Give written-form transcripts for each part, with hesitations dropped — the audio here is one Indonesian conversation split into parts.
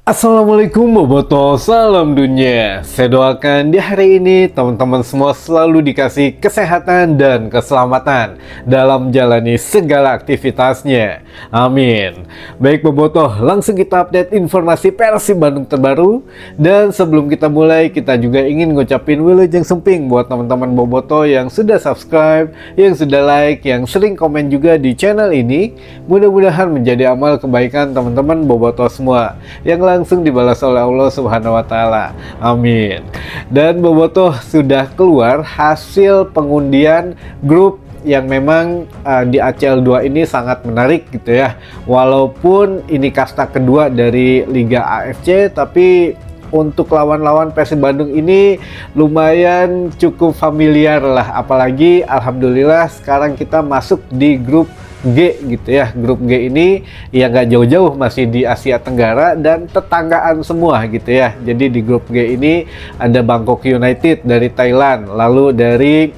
Assalamualaikum Boboto, salam dunia. Saya doakan di hari ini teman-teman semua selalu dikasih kesehatan dan keselamatan dalam menjalani segala aktivitasnya. Amin. Baik Boboto, langsung kita update informasi Persib Bandung terbaru. Dan sebelum kita mulai, kita juga ingin ngucapin wilujeng sumping buat teman-teman Boboto yang sudah subscribe, yang sudah like, yang sering komen juga di channel ini. Mudah-mudahan menjadi amal kebaikan teman-teman Boboto semua yang langsung dibalas oleh Allah Subhanahu wa Ta'ala. Amin. Dan Boboto sudah keluar hasil pengundian grup yang memang di ACL 2 ini sangat menarik gitu ya. Walaupun ini kasta kedua dari Liga AFC, tapi untuk lawan-lawan Persib Bandung ini lumayan cukup familiar lah. Apalagi alhamdulillah sekarang kita masuk di grup G gitu ya. Grup G ini ya nggak jauh-jauh, masih di Asia Tenggara dan tetanggaan semua gitu ya. Jadi di grup G ini ada Bangkok United dari Thailand, lalu dari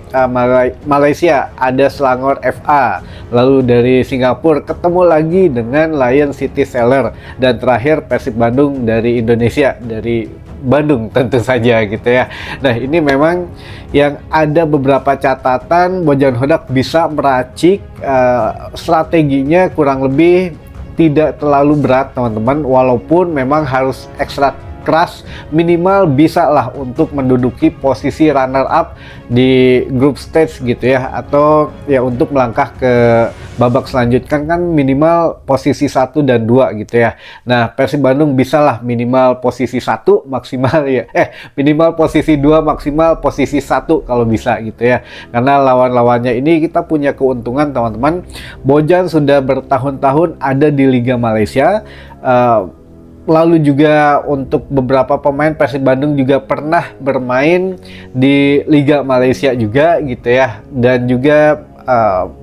Malaysia ada Selangor FA, lalu dari Singapura ketemu lagi dengan Lion City Seller, dan terakhir Persib Bandung dari Indonesia, dari Bandung tentu saja gitu ya. Nah ini memang yang ada beberapa catatan Bojan Hodak bisa meracik strateginya kurang lebih tidak terlalu berat teman-teman, walaupun memang harus ekstra keras, minimal bisa lah untuk menduduki posisi runner up di group stage gitu ya, atau ya untuk melangkah ke babak selanjutnya kan minimal posisi 1 dan 2 gitu ya. Nah Persib Bandung bisa lah minimal posisi 1 maksimal ya, minimal posisi 2 maksimal posisi 1 kalau bisa gitu ya. Karena lawan-lawannya ini kita punya keuntungan teman-teman, Bojan sudah bertahun-tahun ada di Liga Malaysia. Lalu juga untuk beberapa pemain Persib Bandung juga pernah bermain di Liga Malaysia juga gitu ya. Dan juga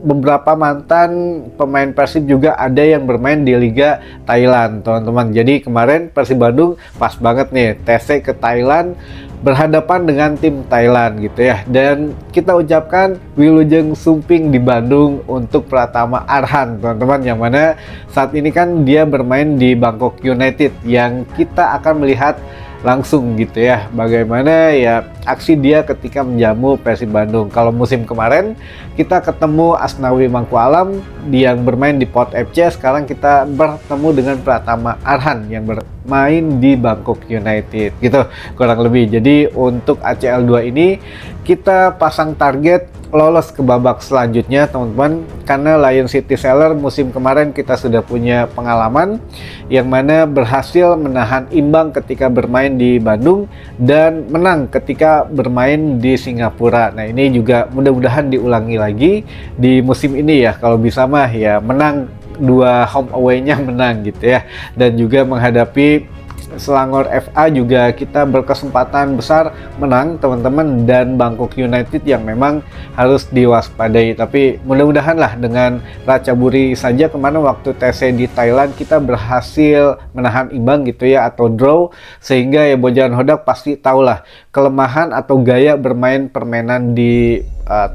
beberapa mantan pemain Persib juga ada yang bermain di Liga Thailand teman-teman. Jadi kemarin Persib Bandung pas banget nih TC ke Thailand, berhadapan dengan tim Thailand gitu ya. Dan kita ucapkan wilujeng sumping di Bandung untuk Pratama Arhan teman-teman, yang mana saat ini kan dia bermain di Bangkok United, yang kita akan melihat langsung gitu ya bagaimana ya aksi dia ketika menjamu Persib Bandung. Kalau musim kemarin kita ketemu Asnawi Mangku Alam yang bermain di Port FC, sekarang kita bertemu dengan Pratama Arhan yang bermain di Bangkok United gitu kurang lebih. Jadi untuk ACL 2 ini kita pasang target lolos ke babak selanjutnya teman-teman, karena Lion City Seller musim kemarin kita sudah punya pengalaman yang mana berhasil menahan imbang ketika bermain di Bandung dan menang ketika bermain di Singapura. Nah ini juga mudah-mudahan diulangi lagi di musim ini ya, kalau bisa mah ya menang 2 home away-nya menang gitu ya. Dan juga menghadapi Selangor FA juga kita berkesempatan besar menang teman-teman, dan Bangkok United yang memang harus diwaspadai. Tapi mudah-mudahan lah dengan Ratchaburi saja kemarin waktu TC di Thailand kita berhasil menahan imbang gitu ya, atau draw, sehingga ya Bojan Hodak pasti tahulah kelemahan atau gaya bermain permainan di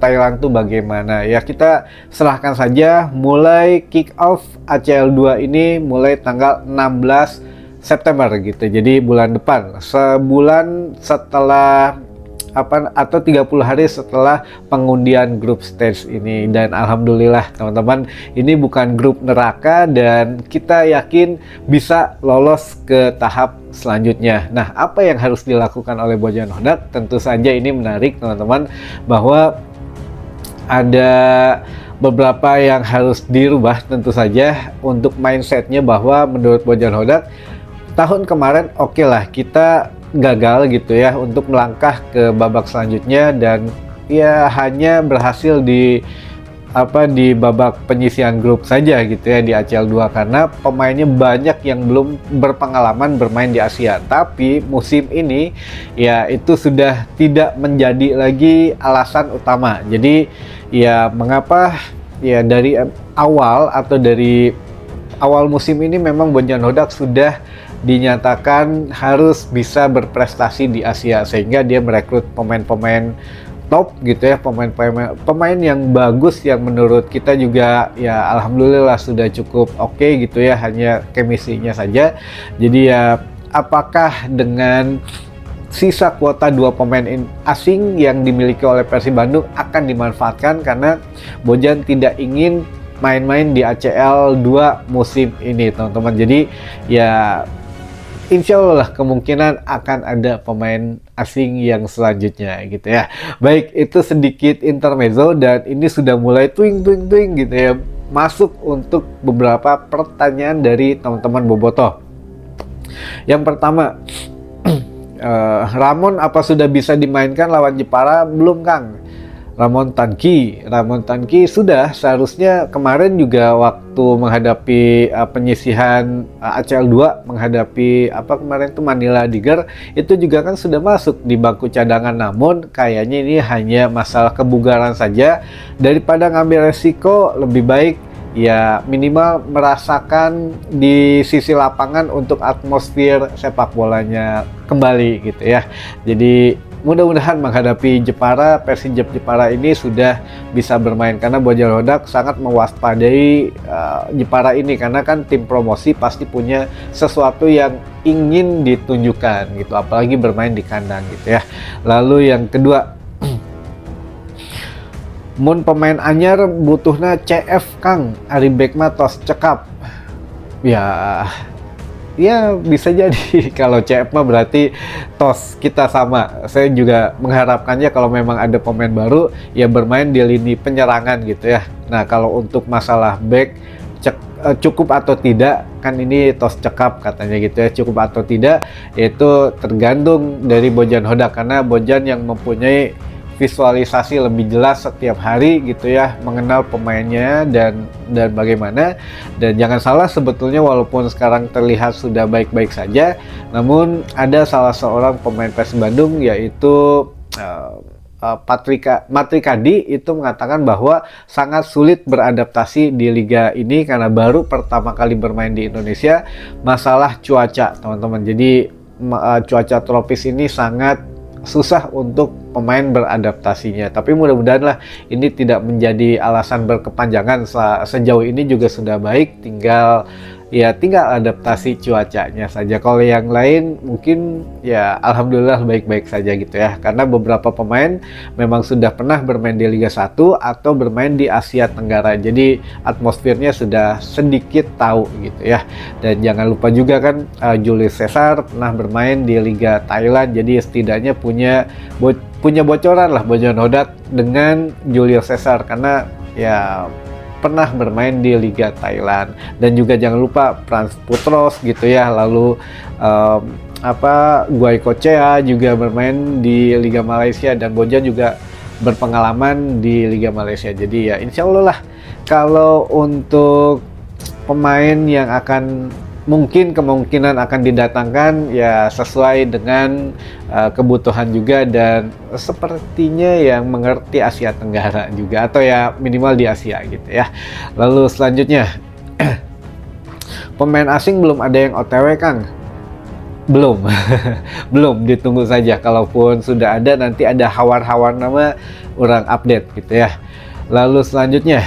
Thailand tuh bagaimana ya. Kita serahkan saja. Mulai kick off ACL 2 ini mulai tanggal 16 September gitu, jadi bulan depan, sebulan setelah atau 30 hari setelah pengundian grup stage ini. Dan alhamdulillah teman-teman, ini bukan grup neraka dan kita yakin bisa lolos ke tahap selanjutnya. Nah apa yang harus dilakukan oleh Bojan Hodak? Tentu saja ini menarik teman-teman, bahwa ada beberapa yang harus dirubah tentu saja untuk mindsetnya, bahwa menurut Bojan Hodak tahun kemarin oke lah kita gagal gitu ya untuk melangkah ke babak selanjutnya, dan ya hanya berhasil di babak penyisian grup saja gitu ya di ACL 2, karena pemainnya banyak yang belum berpengalaman bermain di Asia. Tapi musim ini ya itu sudah tidak menjadi lagi alasan utama. Jadi ya mengapa ya dari awal atau dari awal musim ini memang Bojan Hodak sudah dinyatakan harus bisa berprestasi di Asia, sehingga dia merekrut pemain-pemain top gitu ya, pemain yang bagus, yang menurut kita juga ya alhamdulillah sudah cukup oke gitu ya, hanya chemistry-nya saja. Jadi ya apakah dengan sisa kuota 2 pemain asing yang dimiliki oleh Persib Bandung akan dimanfaatkan, karena Bojan tidak ingin main-main di ACL 2 musim ini, teman-teman. Jadi ya insya Allah lah kemungkinan akan ada pemain asing yang selanjutnya gitu ya. Baik, itu sedikit intermezzo, dan ini sudah mulai twing gitu ya, masuk untuk beberapa pertanyaan dari teman-teman Bobotoh. Yang pertama, Ramon apa sudah bisa dimainkan lawan Jepara? Belum, Kang. Ramon Tanki sudah, seharusnya kemarin juga waktu menghadapi penyisihan ACL 2 menghadapi kemarin itu Manila Tiger, itu juga kan sudah masuk di bangku cadangan. Namun kayaknya ini hanya masalah kebugaran saja. Daripada ngambil resiko, lebih baik ya minimal merasakan di sisi lapangan untuk atmosfer sepak bolanya kembali gitu ya. Jadi mudah-mudahan menghadapi Jepara, Persijap Jepara ini sudah bisa bermain, karena Bojan Hodak sangat mewaspadai Jepara ini, karena kan tim promosi pasti punya sesuatu yang ingin ditunjukkan gitu, apalagi bermain di kandang gitu ya. Lalu yang kedua, mun pemain anyar butuhna CF, Kang, Ari Bekma tos cekap. Ya bisa jadi kalau CF mah berarti tos kita sama. Saya juga mengharapkannya kalau memang ada pemain baru ya bermain di lini penyerangan gitu ya. Nah, kalau untuk masalah back cukup atau tidak, kan ini tos cekap katanya gitu ya, cukup atau tidak itu tergantung dari Bojan Hodak, karena Bojan yang mempunyai visualisasi lebih jelas setiap hari gitu ya, mengenal pemainnya dan bagaimana. Dan jangan salah, sebetulnya walaupun sekarang terlihat sudah baik-baik saja, namun ada salah seorang pemain Persib Bandung yaitu Matrikadi itu mengatakan bahwa sangat sulit beradaptasi di liga ini karena baru pertama kali bermain di Indonesia. Masalah cuaca, teman-teman. Jadi cuaca tropis ini sangat susah untuk pemain beradaptasinya, tapi mudah-mudahan lah ini tidak menjadi alasan berkepanjangan. Sejauh ini juga sudah baik, tinggal adaptasi cuacanya saja. Kalau yang lain mungkin ya alhamdulillah baik-baik saja gitu ya, karena beberapa pemain memang sudah pernah bermain di Liga 1 atau bermain di Asia Tenggara, jadi atmosfernya sudah sedikit tahu gitu ya. Dan jangan lupa juga kan Julius Caesar pernah bermain di Liga Thailand, jadi setidaknya punya bocoran lah Bojan Hodak dengan Julius Caesar, karena ya pernah bermain di Liga Thailand. Dan juga jangan lupa Frans Putros gitu ya, lalu Guai Kochea juga bermain di Liga Malaysia, dan Bojan juga berpengalaman di Liga Malaysia. Jadi ya insya Allah lah, kalau untuk pemain yang kemungkinan akan didatangkan ya sesuai dengan kebutuhan juga, dan sepertinya yang mengerti Asia Tenggara juga, atau ya minimal di Asia gitu ya. Lalu selanjutnya, pemain asing belum ada yang OTW, Kang? Belum. Belum, ditunggu saja. Kalaupun sudah ada, nanti ada hawar-hawar nama orang update gitu ya. Lalu selanjutnya,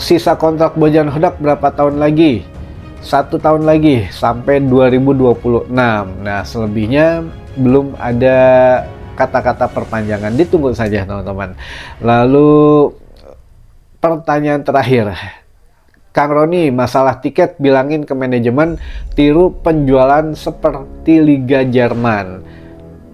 sisa kontrak Bojan Hodak berapa tahun lagi? 1 tahun lagi sampai 2026. Nah, selebihnya belum ada kata-kata perpanjangan, ditunggu saja teman-teman. Lalu pertanyaan terakhir, Kang Roni, masalah tiket bilangin ke manajemen tiru penjualan seperti Liga Jerman.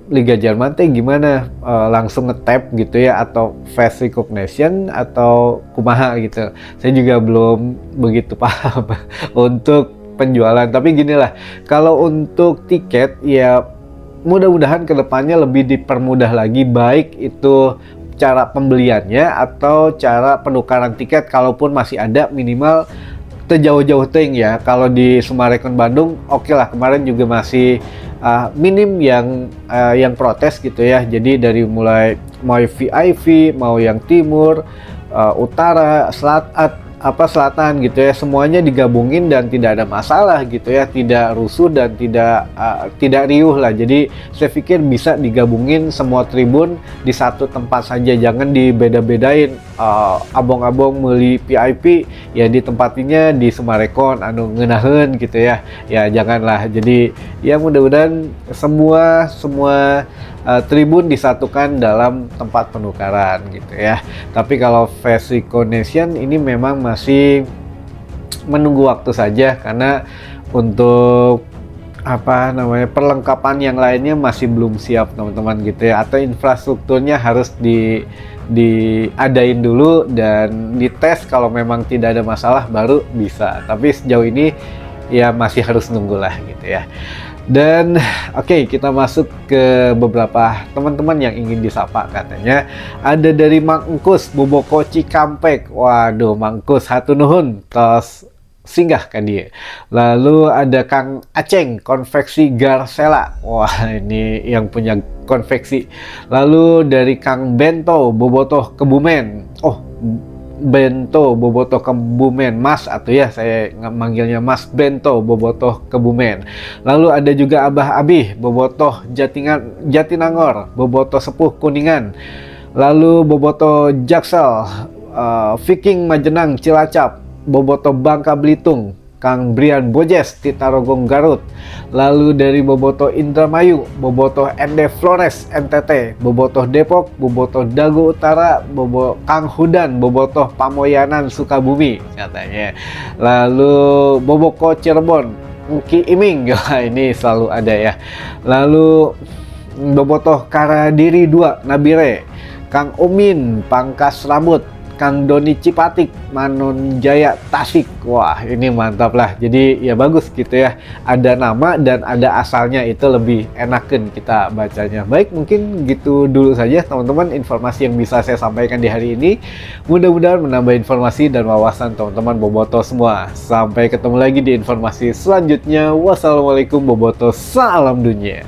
Liga Jerman teh gimana? Langsung nge-tap gitu ya, atau face recognition, atau kumaha gitu. Saya juga belum begitu paham untuk penjualan. Tapi gini lah, kalau untuk tiket ya mudah-mudahan kedepannya lebih dipermudah lagi, baik itu cara pembeliannya atau cara penukaran tiket, kalaupun masih ada, minimal terjauh-jauh ting ya. Kalau di Sumarekon Bandung oke lah, kemarin juga masih minim yang protes gitu ya. Jadi dari mulai mau VIP, mau yang timur, utara, selatan gitu ya, semuanya digabungin dan tidak ada masalah gitu ya, tidak rusuh dan tidak riuh lah. Jadi saya pikir bisa digabungin semua tribun di satu tempat saja, jangan dibeda-bedain. Abong-abong meuli VIP ya ditempatinya di Summarecon anu ngeunaheun gitu ya. Ya janganlah. Jadi ya mudah-mudahan semua tribun disatukan dalam tempat penukaran gitu ya. Tapi kalau face recognition ini memang masih menunggu waktu saja, karena untuk perlengkapan yang lainnya masih belum siap teman-teman gitu ya, atau infrastrukturnya harus diadain dulu dan dites, kalau memang tidak ada masalah baru bisa. Tapi sejauh ini ya masih harus nunggulah gitu ya. Dan oke, kita masuk ke beberapa teman-teman yang ingin disapa. Katanya ada dari Mang Engkus Boboko Cikampek. Waduh, Mang Engkus hatur nuhun tos singgah kan dia. Lalu ada Kang Aceng Konveksi Garsela. Wah, ini yang punya konveksi. Lalu dari Kang Bento Bobotoh Kebumen. Oh, Bento Bobotoh Kebumen, Mas atau ya saya manggilnya Mas Bento Bobotoh Kebumen. Lalu ada juga Abah Abih Bobotoh Jatinangor, Bobotoh Sepuh Kuningan. Lalu Bobotoh Jaksel, Viking Majenang Cilacap, Bobotoh Bangka Belitung, Kang Brian Bojes di Tarogong Garut. Lalu dari Bobotoh Indramayu, Bobotoh ND Flores NTT, Bobotoh Depok, Bobotoh Dago Utara, Kang Hudan Bobotoh Pamoyanan Sukabumi katanya. Lalu Boboko Cirebon, Ki Iming, ini selalu ada ya. Lalu Bobotoh Karadiri 2 Nabire, Kang Umin Pangkas Rambut, Kang Doni Cipatik Manon Jaya Tasik. Wah, ini mantap lah. Jadi ya bagus gitu ya, ada nama dan ada asalnya, itu lebih enakan kita bacanya. Baik, mungkin gitu dulu saja teman-teman informasi yang bisa saya sampaikan di hari ini. Mudah-mudahan menambah informasi dan wawasan teman-teman bobotoh semua. Sampai ketemu lagi di informasi selanjutnya. Wassalamualaikum bobotoh, salam dunia.